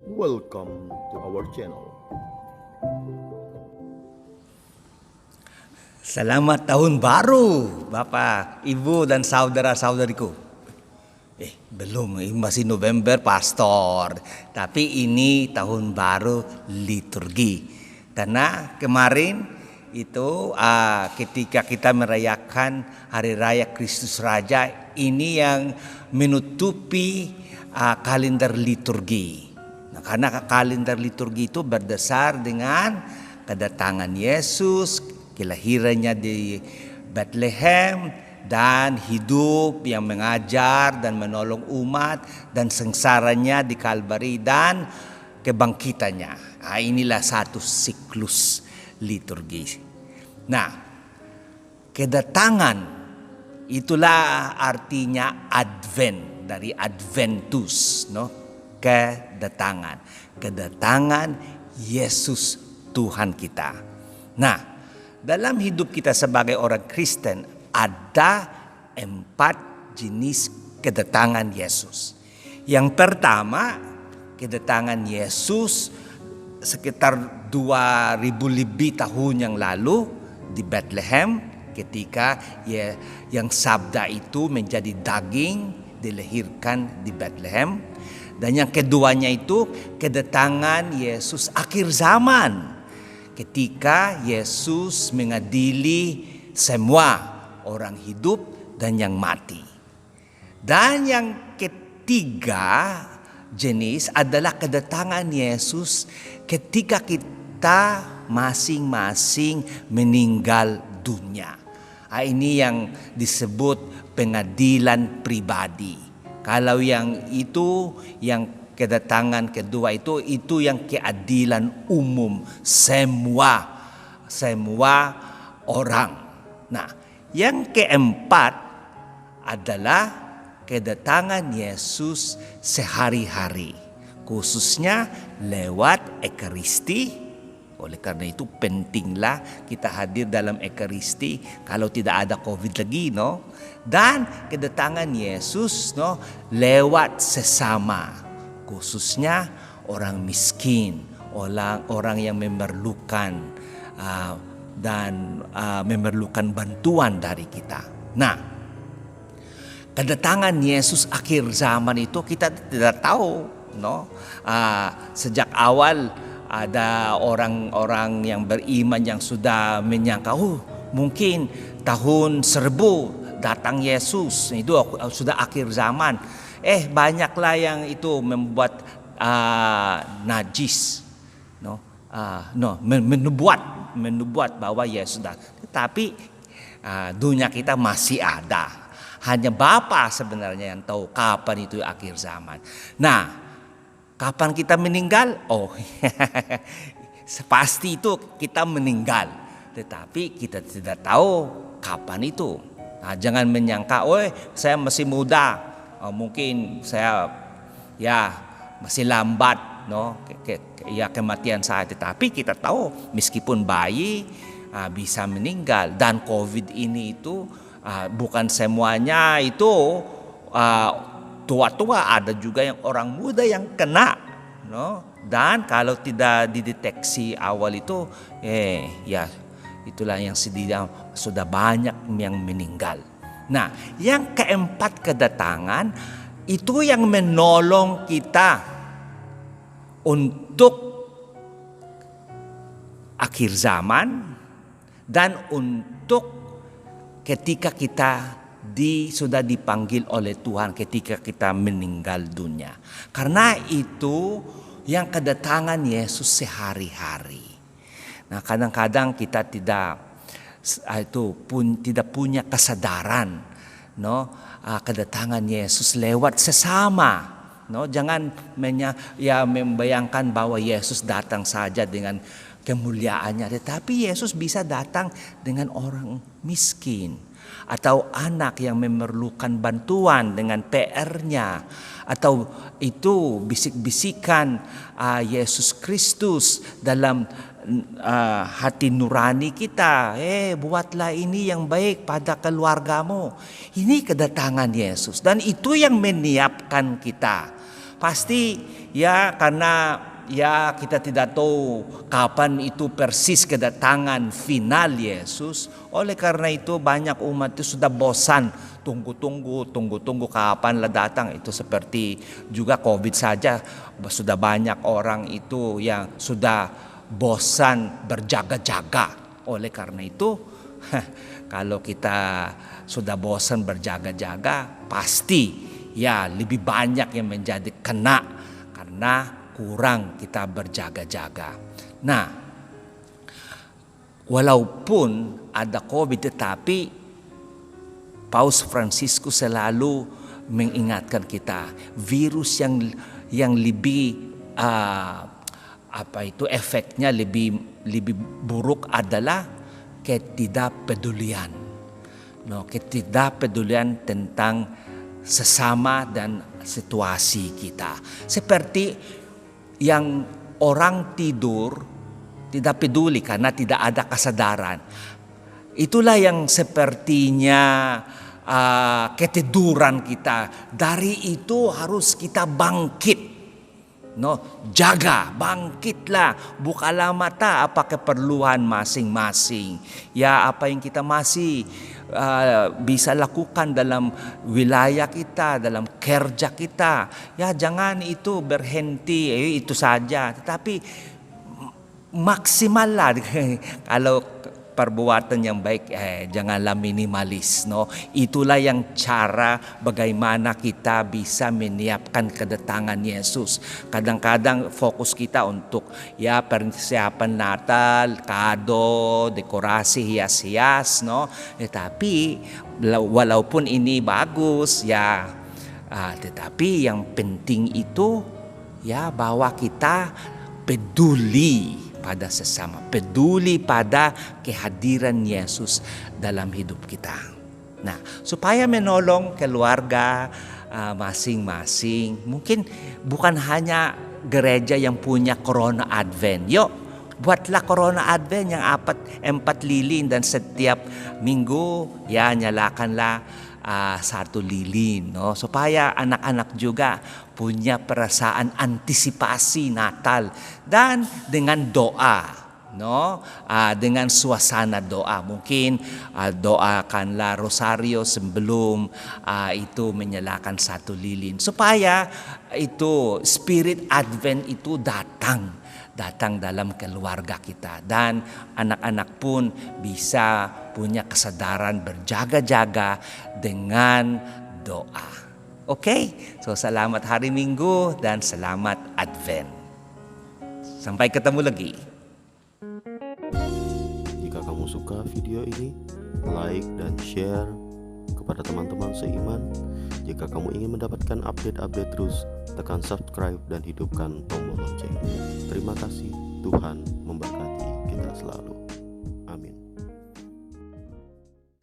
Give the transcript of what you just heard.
Welcome to our channel. Selamat Tahun Baru, Bapak, Ibu, dan saudara-saudariku. Belum, ini masih November, Pastor. Tapi ini Tahun Baru liturgi. Karena kemarin itu ketika kita merayakan Hari Raya Kristus Raja, ini yang menutupi kalender liturgi. Nah, karena kalender liturgi itu berdasar dengan kedatangan Yesus, kelahirannya di Bethlehem, dan hidup yang mengajar dan menolong umat, dan sengsaranya di Kalvari, dan kebangkitannya. Inilah satu siklus liturgi. Nah, kedatangan itulah artinya Advent, dari Adventus, kedatangan Yesus Tuhan kita. Nah, dalam hidup kita sebagai orang Kristen ada 4 jenis kedatangan Yesus. Yang pertama, kedatangan Yesus sekitar 2000 lebih tahun yang lalu di Bethlehem, ketika yang sabda itu menjadi daging, dilahirkan di Bethlehem. Dan yang keduanya itu kedatangan Yesus akhir zaman, ketika Yesus mengadili semua orang hidup dan yang mati. Dan yang ketiga jenis adalah kedatangan Yesus ketika kita masing-masing meninggal dunia. Ini yang disebut pengadilan pribadi. Kalau yang itu, yang kedatangan kedua itu yang keadilan umum semua orang. Nah, yang keempat adalah kedatangan Yesus sehari-hari, khususnya lewat Ekaristi. Oleh karena itu pentinglah kita hadir dalam Ekaristi kalau tidak ada COVID lagi, Dan kedatangan Yesus, lewat sesama, khususnya orang miskin, orang yang memerlukan dan memerlukan bantuan dari kita. Nah, kedatangan Yesus akhir zaman itu kita tidak tahu, sejak awal ada orang-orang yang beriman yang sudah menyangka, mungkin tahun 1000 datang Yesus, itu sudah akhir zaman. Banyaklah yang itu membuat najis, menubuat bahwa Yesus datang. Tetapi dunia kita masih ada. Hanya Bapa sebenarnya yang tahu kapan itu akhir zaman. Nah, kapan kita meninggal? Pasti itu kita meninggal. Tetapi kita tidak tahu kapan itu. Nah, jangan menyangka, saya masih muda, mungkin saya masih lambat, kematian saya. Tetapi kita tahu meskipun bayi bisa meninggal, dan COVID ini itu bukan semuanya itu tua-tua, ada juga yang orang muda yang kena, Dan kalau tidak dideteksi awal itu, itulah yang sedih, sudah banyak yang meninggal. Nah, yang keempat kedatangan itu yang menolong kita untuk akhir zaman dan untuk ketika kita sudah dipanggil oleh Tuhan ketika kita meninggal dunia. Karena itu yang kedatangan Yesus sehari-hari. Nah, kadang-kadang kita tidak punya kesadaran, kedatangan Yesus lewat sesama, Jangan membayangkan bahwa Yesus datang saja dengan kemuliaannya, tetapi Yesus bisa datang dengan orang miskin atau anak yang memerlukan bantuan dengan PR-nya, atau itu bisik-bisikan Yesus Kristus dalam hati nurani kita, buatlah ini yang baik pada keluargamu. Ini kedatangan Yesus, dan itu yang menyiapkan kita Pasti ya, karena ya kita tidak tahu kapan itu persis kedatangan final Yesus. Oleh karena itu banyak umat itu sudah bosan, tunggu kapan lah datang. Itu seperti juga COVID saja, sudah banyak orang itu yang sudah bosan berjaga-jaga. Oleh karena itu kalau kita sudah bosan berjaga-jaga, pasti ya lebih banyak yang menjadi kena karena kurang kita berjaga-jaga. Nah, walaupun ada COVID, tetapi Paus Fransiskus selalu mengingatkan kita, virus yang lebih efeknya lebih buruk adalah ketidakpedulian. Ketidakpedulian tentang sesama dan situasi kita. Seperti yang orang tidur tidak peduli karena tidak ada kesadaran. Itulah yang sepertinya ketiduran kita. Dari itu harus kita bangkit. Jaga, bangkitlah, bukalah mata apa keperluan masing-masing. Ya, apa yang kita masih bisa lakukan dalam wilayah kita, dalam kerja kita. Ya, jangan itu berhenti itu saja, tetapi maksimal lah. Kalau perbuatan yang baik, janganlah minimalis. Itulah yang cara bagaimana kita bisa menyiapkan kedatangan Yesus. Kadang-kadang fokus kita untuk ya persiapan Natal, kado, dekorasi hias-hias, Tetapi walaupun ini bagus ya, tetapi yang penting itu ya bahwa kita peduli pada sesama, peduli pada kehadiran Yesus dalam hidup kita. Nah, supaya menolong keluarga masing-masing, mungkin bukan hanya gereja yang punya Corona Advent. Yuk, buatlah Corona Advent yang 4 lilin, dan setiap minggu ya nyalakanlah 1 lilin, supaya anak-anak juga punya perasaan antisipasi Natal, dan dengan doa, dengan suasana doa. Mungkin doakanlah rosario sebelum itu menyalakan 1 lilin, supaya itu spirit Advent itu datang dalam keluarga kita, dan anak-anak pun bisa punya kesadaran berjaga-jaga dengan doa. Oke, so selamat hari Minggu dan selamat Advent. Sampai ketemu lagi. Jika kamu suka video ini, like dan share kepada teman-teman seiman. Jika kamu ingin mendapatkan update-update terus, tekan subscribe dan hidupkan tombol lonceng. Terima kasih, Tuhan